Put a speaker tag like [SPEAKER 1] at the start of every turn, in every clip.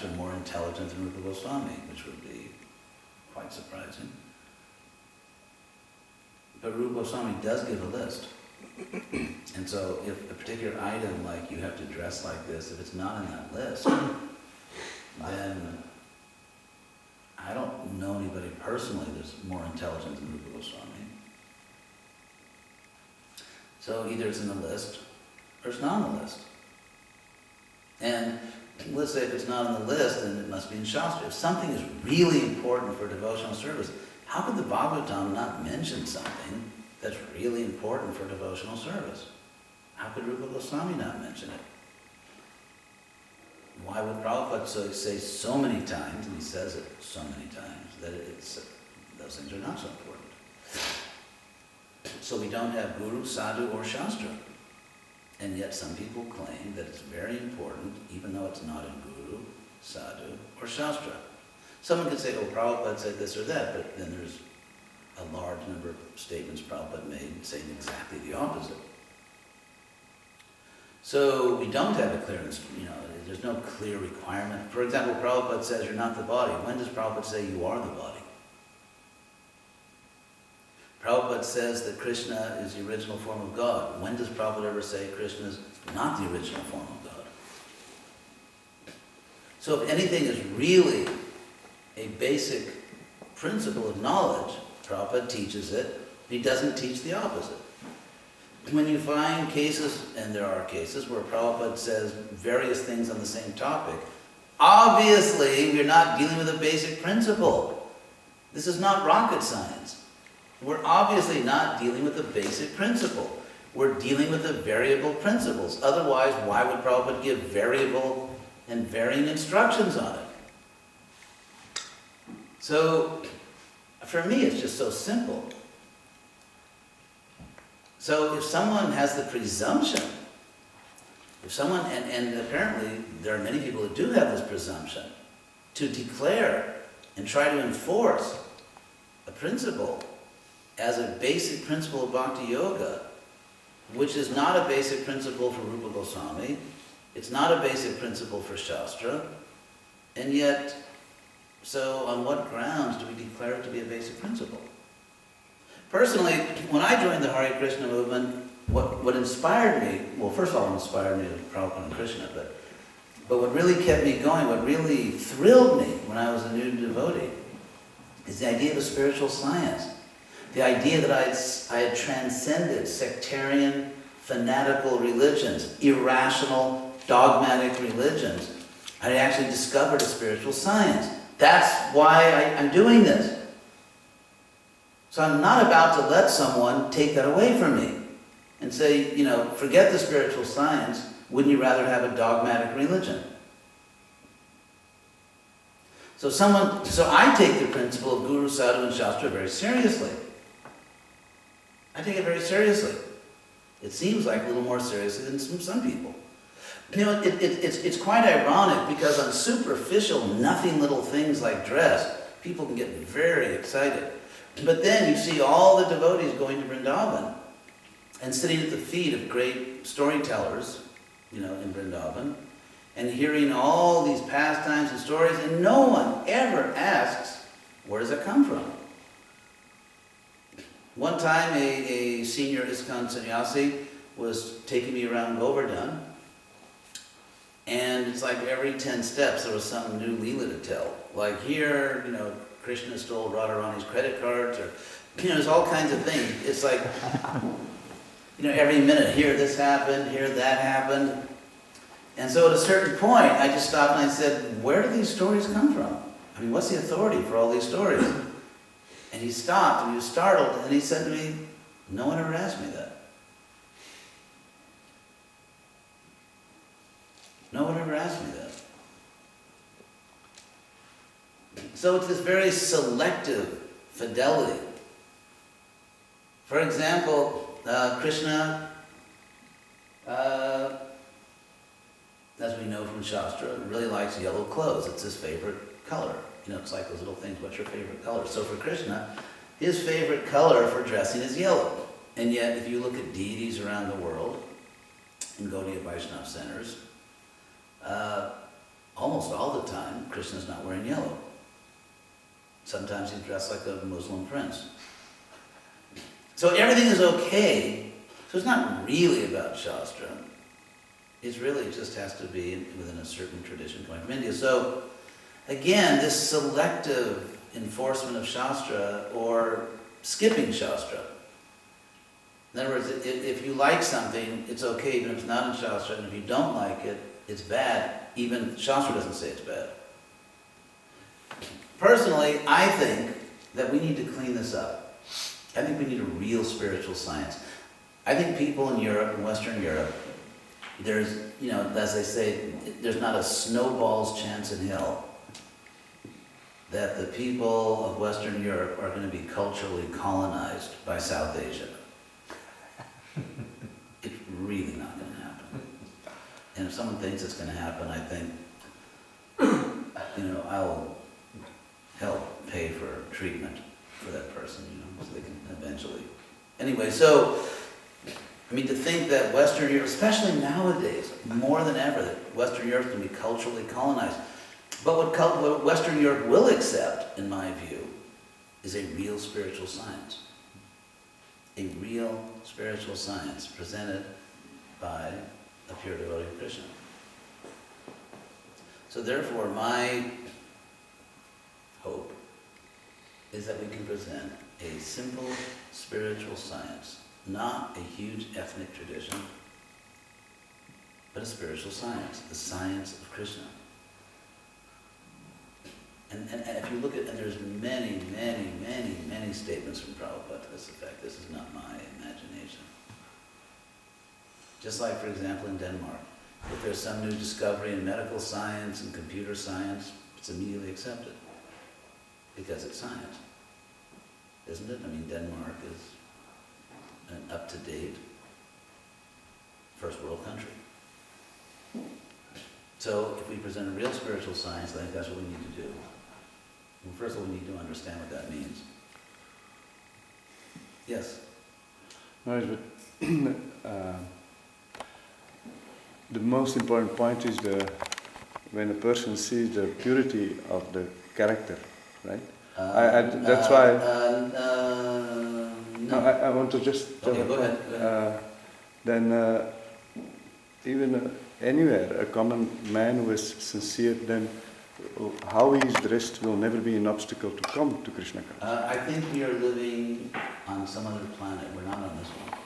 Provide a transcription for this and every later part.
[SPEAKER 1] are more intelligent than Rupa Goswami, which would be quite surprising. But Rupa Goswami does give a list. And so if a particular item, like you have to dress like this, if it's not in that list, then I don't know anybody personally that's more intelligent than Rupa Goswami. So either it's in the list or it's not on the list. And let's say if it's not on the list, then it must be in Shastra. If something is really important for devotional service, how could the Bhagavatam not mention something that's really important for devotional service? How could Rupa Goswami not mention it? Why would Prabhupada say so many times, and he says it so many times, that those things are not so important? So we don't have Guru, Sadhu, or Shastra. And yet some people claim that it's very important, even though it's not in Guru, Sadhu, or Shastra. Someone could say, oh, Prabhupada said this or that, but then there's a large number of statements Prabhupada made saying exactly the opposite. So we don't have a clear, there's no clear requirement. For example, Prabhupada says you're not the body. When does Prabhupada say you are the body? Prabhupada says that Krishna is the original form of God. When does Prabhupada ever say Krishna is not the original form of God? So if anything is really a basic principle of knowledge, Prabhupada teaches it. He doesn't teach the opposite. When you find cases, and there are cases, where Prabhupada says various things on the same topic, obviously we're not dealing with a basic principle. This is not rocket science. We're obviously not dealing with a basic principle. We're dealing with the variable principles. Otherwise, why would Prabhupada give variable and varying instructions on it? So, for me, it's just so simple. So if someone has the presumption, and apparently there are many people who do have this presumption, to declare and try to enforce a principle as a basic principle of Bhakti Yoga, which is not a basic principle for Rupa Goswami, it's not a basic principle for Shastra, and yet, so on what grounds do we declare it to be a basic principle? Personally, when I joined the Hare Krishna movement, what inspired me, well, first of all, what inspired me was Prabhupada and Krishna, but what really kept me going, what really thrilled me when I was a new devotee, is the idea of a spiritual science. The idea that I had transcended sectarian, fanatical religions, irrational, dogmatic religions. I had actually discovered a spiritual science. That's why I'm doing this. So I'm not about to let someone take that away from me and say, forget the spiritual science, wouldn't you rather have a dogmatic religion? So I take the principle of Guru, Sadhu, and Shastra very seriously. I take it very seriously. It seems like a little more seriously than some people. It's quite ironic because on superficial, nothing little things like dress, people can get very excited. But then you see all the devotees going to Vrindavan and sitting at the feet of great storytellers, in Vrindavan, and hearing all these pastimes and stories, and no one ever asks, where does that come from? One time a senior ISKCON sannyasi was taking me around Govardhan, and it's like every 10 steps there was some new Leela to tell. Like here, Krishna stole Radharani's credit cards, or, there's all kinds of things. It's like, every minute, here this happened, here that happened. And so at a certain point, I just stopped and I said, where do these stories come from? I mean, what's the authority for all these stories? And he stopped and he was startled, and he said to me, no one ever asked me that. No one ever asked me that. So it's this very selective fidelity. For example, Krishna, as we know from Shastra, really likes yellow clothes. It's his favorite color. It's like those little things, what's your favorite color? So for Krishna, his favorite color for dressing is yellow. And yet, if you look at deities around the world, in Gaudiya Vaishnava centers, almost all the time, Krishna's not wearing yellow. Sometimes he's dressed like a Muslim prince. So everything is okay. So it's not really about Shastra. It really just has to be within a certain tradition coming from India. So again, this selective enforcement of Shastra or skipping Shastra. In other words, if you like something, it's okay even if it's not in Shastra, and if you don't like it, it's bad. Even Shastra doesn't say it's bad. Personally, I think that we need to clean this up. I think we need a real spiritual science. I think people in Europe, in Western Europe, there's, as they say, there's not a snowball's chance in hell that the people of Western Europe are going to be culturally colonized by South Asia. It's really not going to happen. And if someone thinks it's going to happen, I think, I'll help pay for treatment for that person, so they can eventually. Anyway, so, to think that Western Europe, especially nowadays, more than ever, that Western Europe can be culturally colonized. But what Western Europe will accept, in my view, is a real spiritual science. A real spiritual science presented by a pure devotee of Krishna. So therefore, my hope is that we can present a simple spiritual science, not a huge ethnic tradition, but a spiritual science, the science of Krishna. And if you look at, and there's many, many, many, many statements from Prabhupada to this effect. This is not my imagination. Just like, for example, in Denmark, if there's some new discovery in medical science and computer science, it's immediately accepted because it's science, isn't it? Denmark is an up-to-date first world country. So if we present a real spiritual science, I think that's what we need to do. Well, first of all, we need to understand what that means. Yes?
[SPEAKER 2] No, the most important point is when a person sees the purity of the character, right? That's why. No, I want to just.
[SPEAKER 1] Okay, go ahead.
[SPEAKER 2] Then even anywhere, a common man who is sincere, then how he is dressed will never be an obstacle to come to Krishna consciousness.
[SPEAKER 1] I think we are living on some other planet. We're not on this one.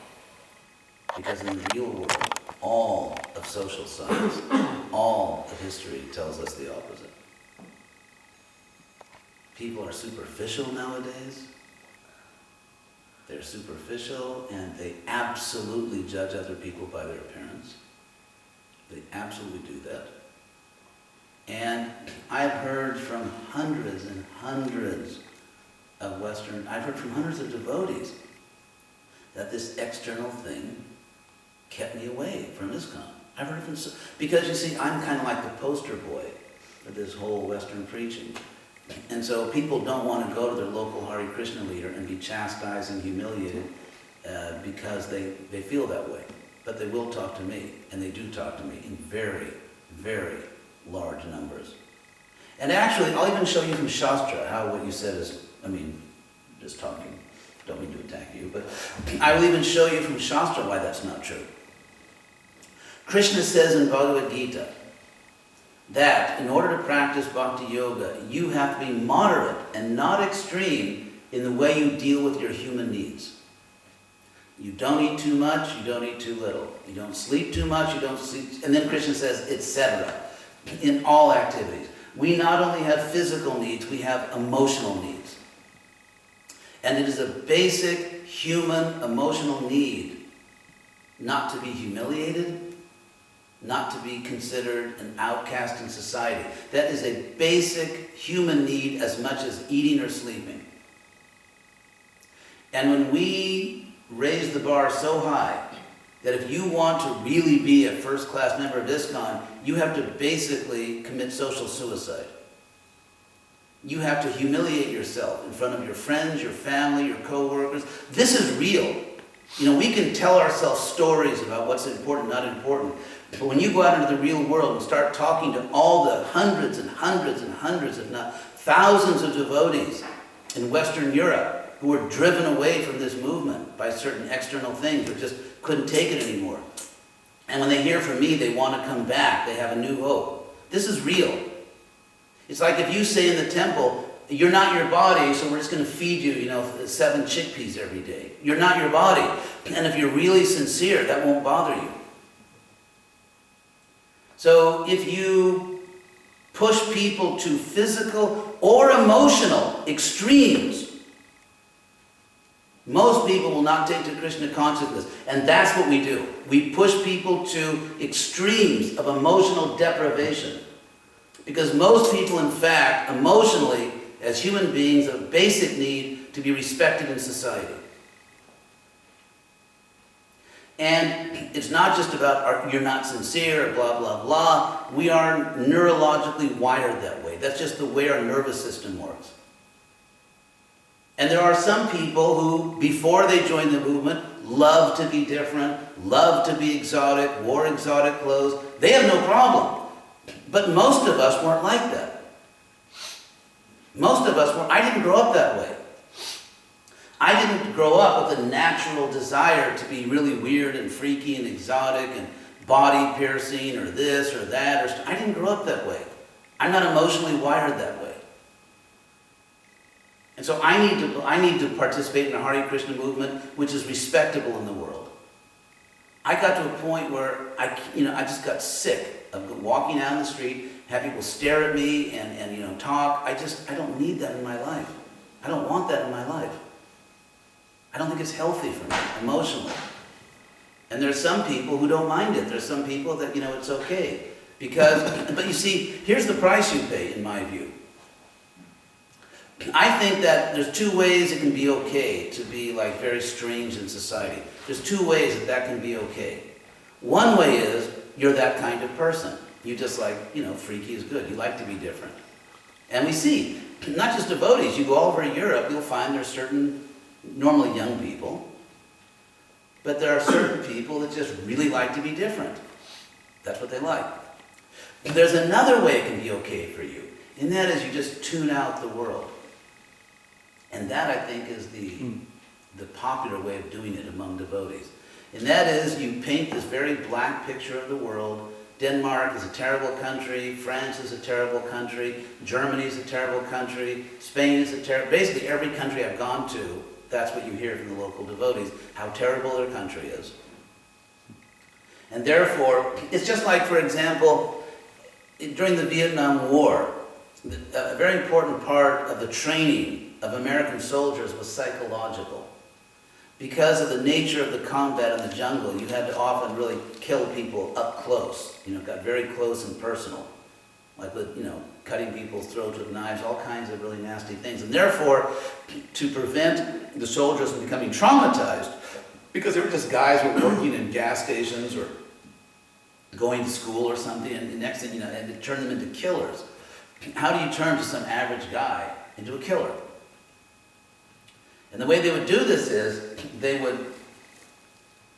[SPEAKER 1] Because in the real world, all of social science, all of history tells us the opposite. People are superficial nowadays. They're superficial and they absolutely judge other people by their appearance. They absolutely do that. And I've heard from hundreds and hundreds of I've heard from hundreds of devotees that this external thing kept me away from ISKCON. I've heard from, because you see, I'm kind of like the poster boy for this whole Western preaching. And so people don't want to go to their local Hare Krishna leader and be chastised and humiliated because they feel that way. But they will talk to me, and they do talk to me in very, very large numbers. And actually, I'll even show you from Shastra how what you said is, just talking, don't mean to attack you, but I will even show you from Shastra why that's not true. Krishna says in Bhagavad-gita that in order to practice bhakti yoga, you have to be moderate and not extreme in the way you deal with your human needs. You don't eat too much, you don't eat too little. You don't sleep too much, you don't sleep, and then Krishna says, etc. In all activities. We not only have physical needs, we have emotional needs. And it is a basic human emotional need not to be humiliated, not to be considered an outcast in society. That is a basic human need as much as eating or sleeping. And when we raise the bar so high that if you want to really be a first-class member of ISKCON, you have to basically commit social suicide. You have to humiliate yourself in front of your friends, your family, your co-workers. This is real. We can tell ourselves stories about what's important, not important, But when you go out into the real world and start talking to all the hundreds and hundreds and hundreds, if not thousands of devotees in Western Europe who were driven away from this movement by certain external things that just couldn't take it anymore. And when they hear from me, they want to come back. They have a new hope. This is real. It's like if you say in the temple, you're not your body, so we're just going to feed you, 7 chickpeas every day. You're not your body. And if you're really sincere, that won't bother you. So if you push people to physical or emotional extremes, most people will not take to Krishna consciousness. And that's what we do. We push people to extremes of emotional deprivation. Because most people, in fact, emotionally, as human beings, have a basic need to be respected in society. And it's not just about you're not sincere, or blah, blah, blah. We are neurologically wired that way. That's just the way our nervous system works. And there are some people who, before they joined the movement, love to be different, love to be exotic, wore exotic clothes. They have no problem. But most of us weren't like that. Most of us weren't. I didn't grow up that way. I didn't grow up with a natural desire to be really weird and freaky and exotic and body piercing or this or that. I didn't grow up that way. I'm not emotionally wired that way. And so I need to participate in the Hare Krishna movement, which is respectable in the world. I got to a point where I just got sick of walking down the street, have people stare at me and talk. I don't need that in my life. I don't want that in my life. I don't think it's healthy for me emotionally. And there's some people who don't mind it. There's some people that, it's okay. But you see, here's the price you pay, in my view. I think that there's 2 ways it can be okay to be like very strange in society. There's 2 ways that can be okay. One way is you're that kind of person. You just like, freaky is good. You like to be different. And we see, not just devotees, you go all over Europe, you'll find there's certain, normally young people, but there are certain people that just really like to be different. That's what they like. And there's another way it can be okay for you, and that is you just tune out the world. And that, I think, is the popular way of doing it among devotees. And that is, you paint this very black picture of the world. Denmark is a terrible country. France is a terrible country. Germany is a terrible country. Spain is a terrible... Basically, every country I've gone to, that's what you hear from the local devotees, how terrible their country is. And therefore, it's just like, for example, during the Vietnam War, a very important part of the training of American soldiers was psychological. Because of the nature of the combat in the jungle, you had to often really kill people up close. Got very close and personal. Like with, cutting people's throats with knives, all kinds of really nasty things. And therefore, to prevent the soldiers from becoming traumatized, because they were just guys who were working in gas stations or going to school or something, and the next thing, and to turn them into killers. How do you turn just some average guy into a killer? And the way they would do this is, they would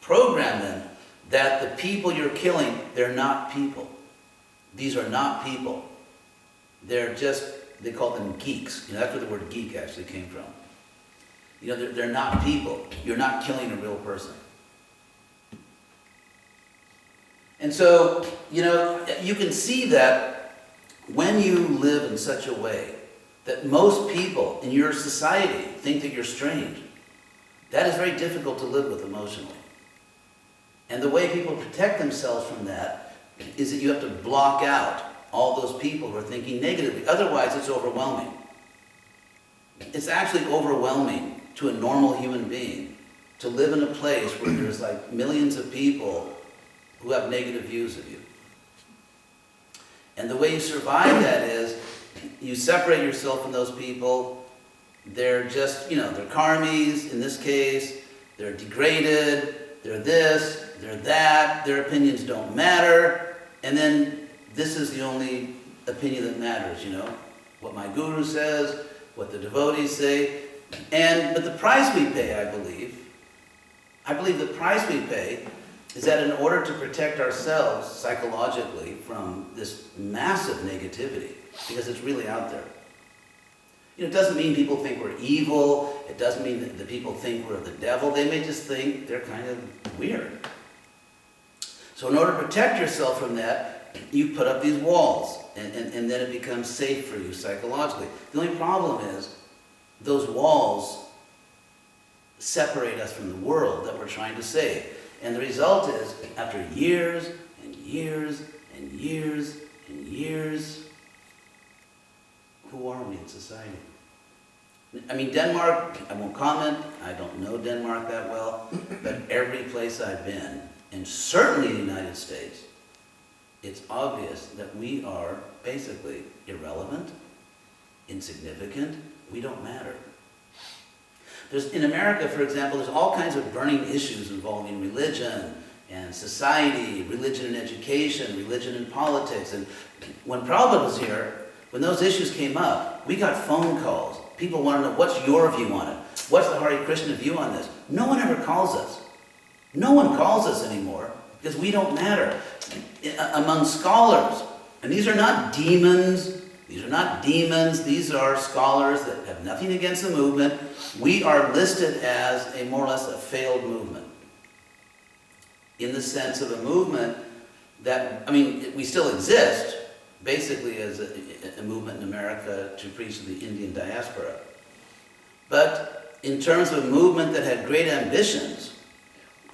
[SPEAKER 1] program them that the people you're killing, they're not people. These are not people. They're just, they call them geeks. That's where the word geek actually came from. They're not people. You're not killing a real person. And so, you can see that when you live in such a way that most people in your society think that you're strange, that is very difficult to live with emotionally. And the way people protect themselves from that is that you have to block out all those people who are thinking negatively. Otherwise, it's overwhelming. It's actually overwhelming to a normal human being to live in a place where there's like millions of people who have negative views of you. And the way you survive that is you separate yourself from those people. They're just, they're karmis in this case. They're degraded. They're this. They're that. Their opinions don't matter. And then this is the only opinion that matters, what my guru says, what the devotees say. But the price we pay, I believe the price we pay is that in order to protect ourselves psychologically from this massive negativity, because it's really out there. It doesn't mean people think we're evil. It doesn't mean that the people think we're the devil. They may just think they're kind of weird. So in order to protect yourself from that, you put up these walls, and then it becomes safe for you psychologically. The only problem is those walls separate us from the world that we're trying to save. And the result is, after years and years and years and years, who are we in society? I mean, Denmark, I won't comment, I don't know Denmark that well, but every place I've been, and certainly the United States, it's obvious that we are basically irrelevant, insignificant, we don't matter. In America, for example, there's all kinds of burning issues involving religion and society, religion and education, religion and politics. And when Prabhupada was here, when those issues came up, we got phone calls. People want to know, what's your view on it? What's the Hare Krishna view on this? No one ever calls us. No one calls us anymore because we don't matter. Among scholars, and these are not demons, these are scholars that have nothing against the movement. We are listed as a more or less a failed movement. In the sense of a movement that, I mean, we still exist, basically as a movement in America to preach to the Indian diaspora. But in terms of a movement that had great ambitions,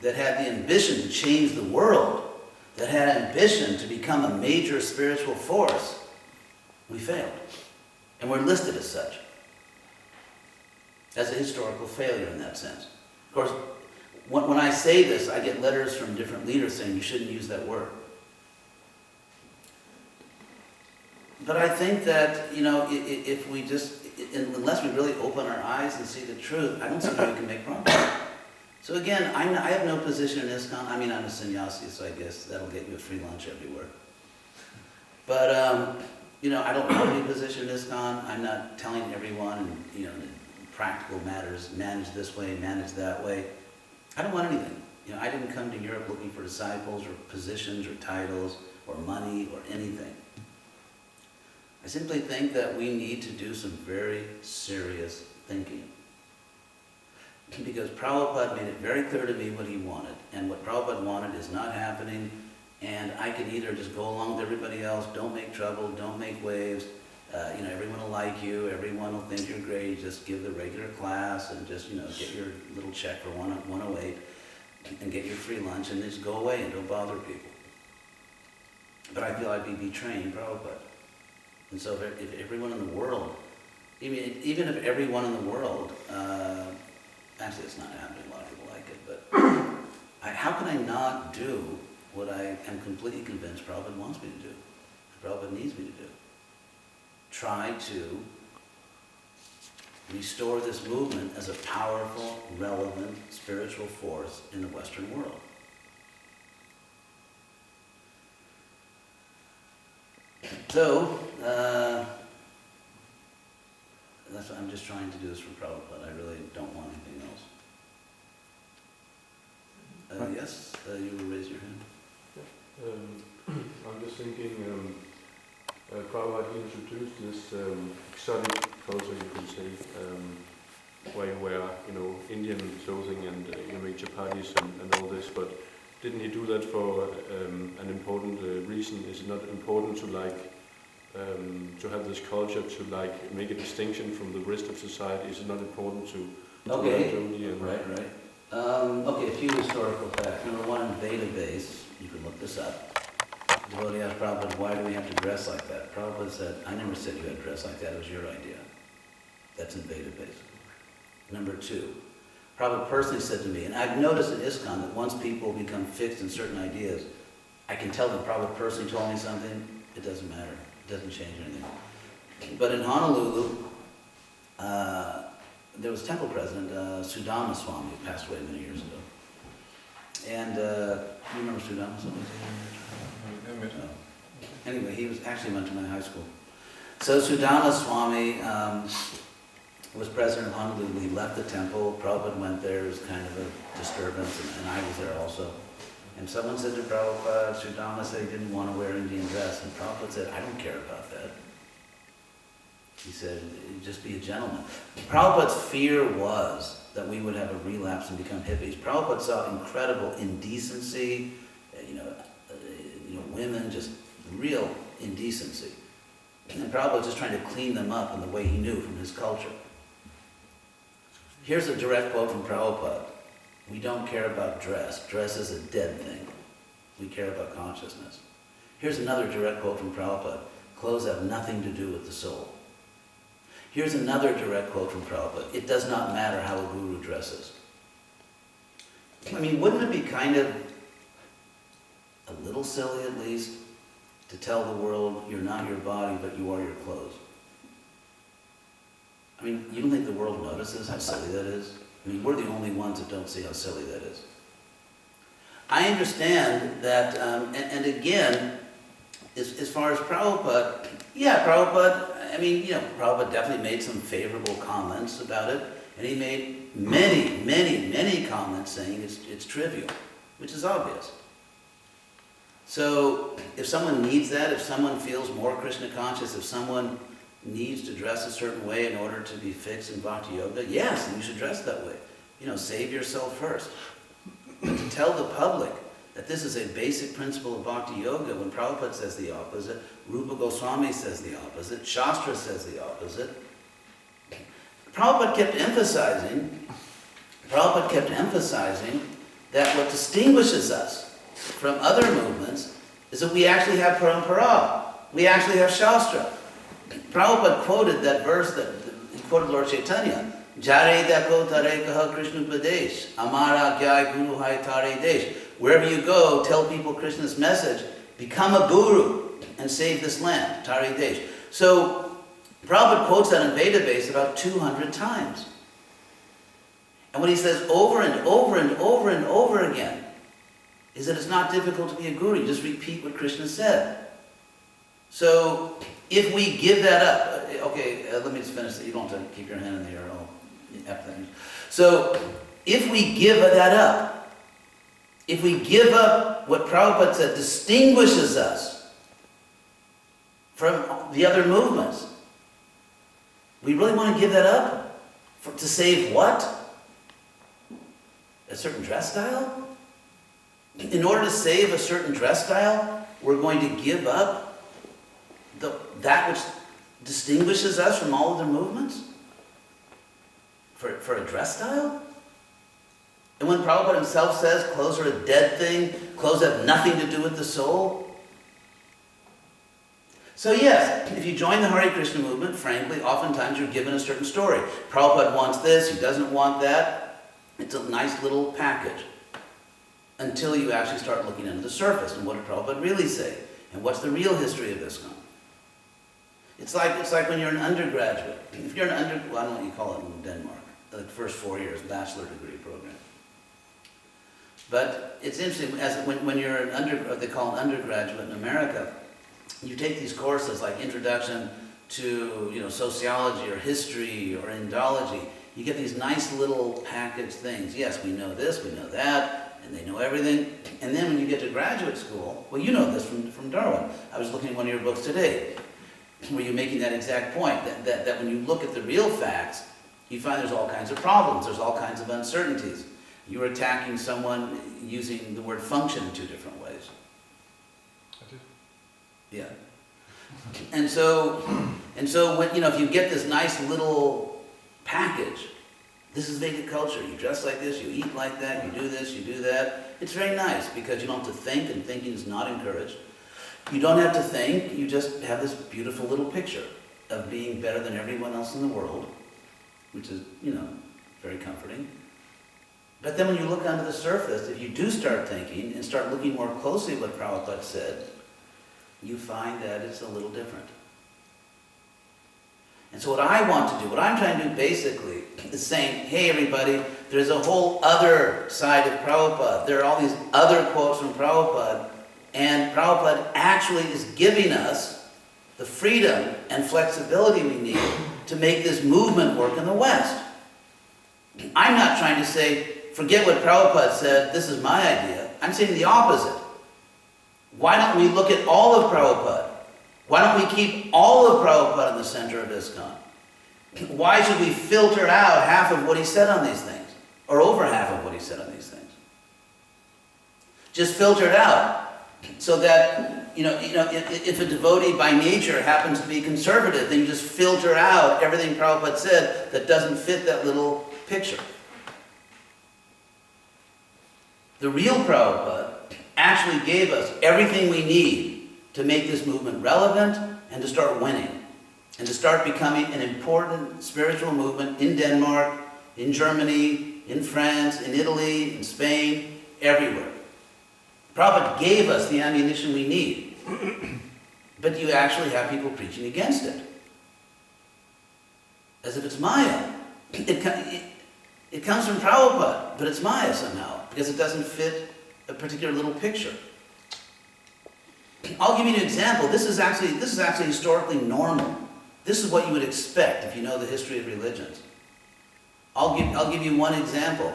[SPEAKER 1] that had the ambition to change the world, that had ambition to become a major spiritual force, we failed. And we're listed as such. As a historical failure in that sense. Of course, when I say this, I get letters from different leaders saying you shouldn't use that word. But I think that, if we just, unless we really open our eyes and see the truth, I don't see how we can make progress. So again, I have no position in ISKCON. I mean, I'm a sannyasi, so I guess that'll get you a free lunch everywhere. But, I don't have any position in ISKCON. I'm not telling everyone, practical matters, manage this way, manage that way. I don't want anything. I didn't come to Europe looking for disciples or positions or titles or money or anything. I simply think that we need to do some very serious thinking. Because Prabhupada made it very clear to me what he wanted. And what Prabhupada wanted is not happening. And I can either just go along with everybody else, don't make trouble, don't make waves. Everyone will like you, everyone will think you're great. Just give the regular class and just, get your little check for 108 and get your free lunch and just go away and don't bother people. But I feel I'd be betraying Prabhupada. And so if everyone in the world, even if everyone in the world, actually it's not happening, a lot of people like it, but how can I not do what I am completely convinced Prabhupada wants me to do, Prabhupada needs me to do? Try to restore this movement as a powerful, relevant, spiritual force in the Western world. So, that's what I'm just trying to do this for Prabhupada. I really don't want anything else. Yes, you will raise your hand.
[SPEAKER 3] I'm just thinking, Prabhupada introduced this exotic culture, you can say, where you wear, Indian clothing and you make chapatis and all this, but didn't he do that for an important reason? Is it not important to have this culture to make a distinction from the rest of society? Is it not important to
[SPEAKER 1] Okay,
[SPEAKER 3] only
[SPEAKER 1] right. Okay, a few historical facts. Number one, in Veda base, you can look this up. Devotee asked Prabhupada, why do we have to dress like that? Prabhupada said, I never said you had to dress like that, it was your idea. That's in Veda base. Number two, Prabhupada personally said to me, and I've noticed in ISKCON that once people become fixed in certain ideas, I can tell them Prabhupada personally told me something, it doesn't matter, it doesn't change anything. But in Honolulu, there was temple president, Sudama Swami, who passed away many years ago. And you remember Sudama Swami? Anyway, he went to my high school. So Sudama Swami was president of Honolulu. He left the temple. Prabhupada went there. It was kind of a disturbance, and I was there also. And someone said to Prabhupada, Sri Dhamma said he didn't want to wear Indian dress, and Prabhupada said, I don't care about that. He said, just be a gentleman. Prabhupada's fear was that we would have a relapse and become hippies. Prabhupada saw incredible indecency, women, just real indecency. And Prabhupada was just trying to clean them up in the way he knew from his culture. Here's a direct quote from Prabhupada. We don't care about dress. Dress is a dead thing. We care about consciousness. Here's another direct quote from Prabhupada. Clothes have nothing to do with the soul. Here's another direct quote from Prabhupada. It does not matter how a guru dresses. I mean, wouldn't it be kind of a little silly at least to tell the world you're not your body, but you are your clothes? I mean, you don't think the world notices how silly that is? I mean, we're the only ones that don't see how silly that is. I understand that, and again, as far as Prabhupada, Prabhupada definitely made some favorable comments about it, and he made many comments saying it's trivial, which is obvious. So, if someone needs that, if someone feels more Krishna conscious, if someone needs to dress a certain way in order to be fixed in Bhakti Yoga, yes, and you should dress that way. Save yourself first. But to tell the public that this is a basic principle of Bhakti Yoga, when Prabhupada says the opposite, Rupa Goswami says the opposite, Shastra says the opposite, Prabhupada kept emphasizing that what distinguishes us from other movements is that we actually have parampara, we actually have Shastra. Prabhupada quoted that verse that he quoted Lord Chaitanya, Jare dako tare kaha Krishna Pradesh, Amara gyai guru hai tare desh. Wherever you go, tell people Krishna's message, become a guru and save this land, tare desh. So Prabhupada quotes that in Vedabase about 200 times. And what he says over and over and over and over again is that it's not difficult to be a guru. You just repeat what Krishna said. So if we give that up, let me just finish it. You don't have to keep your hand in the air. So if we give that up, if we give up what Prabhupada said distinguishes us from the other movements, we really want to give that up to save what? A certain dress style? In order to save a certain dress style, we're going to give up that which distinguishes us from all other movements? For a dress style? And when Prabhupada himself says clothes are a dead thing, clothes have nothing to do with the soul. So yes, if you join the Hare Krishna movement, frankly, oftentimes you're given a certain story. Prabhupada wants this, he doesn't want that. It's a nice little package. Until you actually start looking under the surface, and what did Prabhupada really say? And what's the real history of ISKCON? It's like when you're an undergraduate. If you're I don't know what you call it in Denmark, the first 4 years, bachelor degree program. But it's interesting, when you're they call an undergraduate in America, you take these courses like Introduction to sociology or history or Indology. You get these nice little package things. Yes, we know this, we know that, and they know everything. And then when you get to graduate school, well, you know this from Darwin. I was looking at one of your books today, where you're making that exact point, that when you look at the real facts, you find there's all kinds of problems, there's all kinds of uncertainties. You're attacking someone using the word function in 2 different ways.
[SPEAKER 3] I did.
[SPEAKER 1] Yeah. And so when, if you get this nice little package, this is Vedic culture, you dress like this, you eat like that, you do this, you do that, it's very nice because you don't have to think, and thinking is not encouraged. You don't have to think, you just have this beautiful little picture of being better than everyone else in the world, which is, very comforting. But then when you look under the surface, if you do start thinking and start looking more closely at what Prabhupada said, you find that it's a little different. And so what I want to do, what I'm trying to do basically, is saying, hey everybody, there's a whole other side of Prabhupada. There are all these other quotes from Prabhupada, and Prabhupada actually is giving us the freedom and flexibility we need to make this movement work in the West. I'm not trying to say, forget what Prabhupada said, this is my idea. I'm saying the opposite. Why don't we look at all of Prabhupada? Why don't we keep all of Prabhupada in the center of ISKCON? Why should we filter out half of what he said on these things? Or over half of what he said on these things? Just filter it out. So that, if a devotee by nature happens to be conservative, then you just filter out everything Prabhupada said that doesn't fit that little picture. The real Prabhupada actually gave us everything we need to make this movement relevant and to start winning. And to start becoming an important spiritual movement in Denmark, in Germany, in France, in Italy, in Spain, everywhere. Prabhupada gave us the ammunition we need. But you actually have people preaching against it. As if it's Maya. It comes from Prabhupada, but it's Maya somehow, because it doesn't fit a particular little picture. I'll give you an example. This is actually historically normal. This is what you would expect if you know the history of religions. I'll give you one example.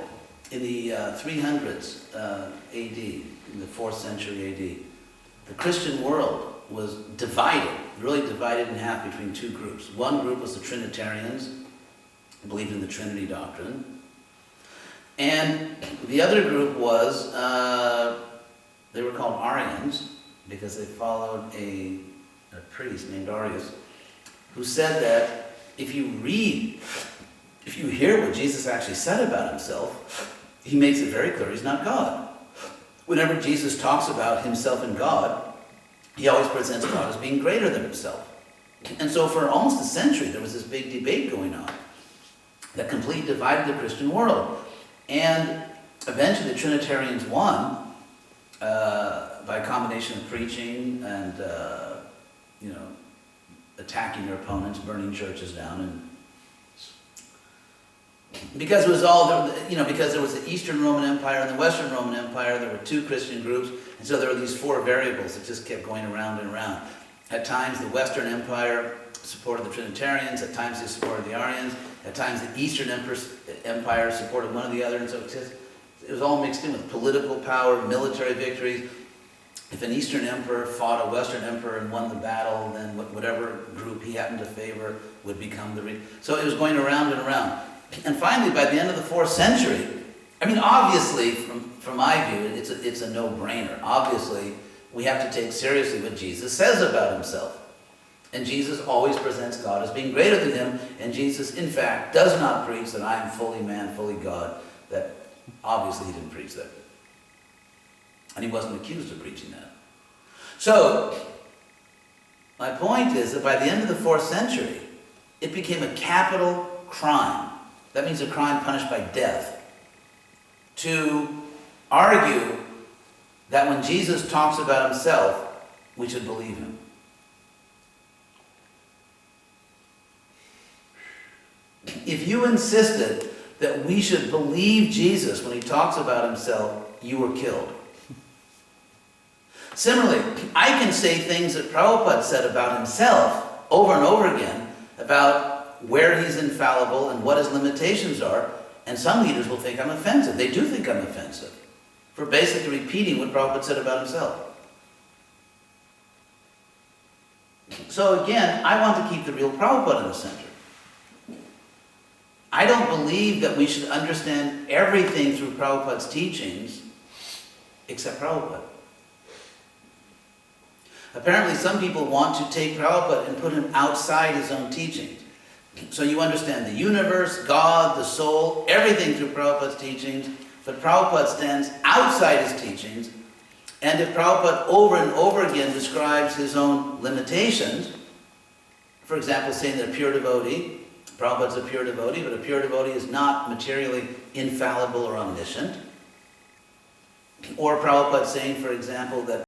[SPEAKER 1] In the 300s AD, in the 4th century AD, the Christian world was divided, really divided in half between two groups. One group was the Trinitarians, who believed in the Trinity doctrine. And the other group was, they were called Aryans, because they followed a priest named Arius, who said that if you hear what Jesus actually said about himself, he makes it very clear he's not God. Whenever Jesus talks about himself and God, he always presents God as being greater than himself. And so for almost a century, there was this big debate going on that completely divided the Christian world. And eventually the Trinitarians won by a combination of preaching and, attacking their opponents, burning churches down, and because it was all, because there was the Eastern Roman Empire and the Western Roman Empire, there were two Christian groups, and so there were these four variables that just kept going around and around. At times, the Western Empire supported the Trinitarians, at times they supported the Aryans, at times the Eastern Empire supported one or the other, and so it was all mixed in with political power, military victories. If an Eastern emperor fought a Western emperor and won the battle, then whatever group he happened to favor would become the... So it was going around and around. And finally, by the end of the 4th century, obviously, from my view, it's a no-brainer. Obviously, we have to take seriously what Jesus says about himself. And Jesus always presents God as being greater than him, and Jesus, in fact, does not preach that I am fully man, fully God. That obviously he didn't preach that. And he wasn't accused of preaching that. So, my point is that by the end of the 4th century, it became a capital crime. That means a crime punished by death. To argue that when Jesus talks about himself, we should believe him. If you insisted that we should believe Jesus when he talks about himself, you were killed. Similarly, I can say things that Prabhupada said about himself over and over again about where he's infallible and what his limitations are, and some leaders will think I'm offensive. They do think I'm offensive for basically repeating what Prabhupada said about himself. So again, I want to keep the real Prabhupada in the center. I don't believe that we should understand everything through Prabhupada's teachings except Prabhupada. Apparently some people want to take Prabhupada and put him outside his own teachings. So you understand the universe, God, the soul, everything through Prabhupada's teachings, but Prabhupada stands outside his teachings, and if Prabhupada over and over again describes his own limitations, for example, saying that a pure devotee, Prabhupada's a pure devotee, but a pure devotee is not materially infallible or omniscient, or Prabhupada saying, for example, that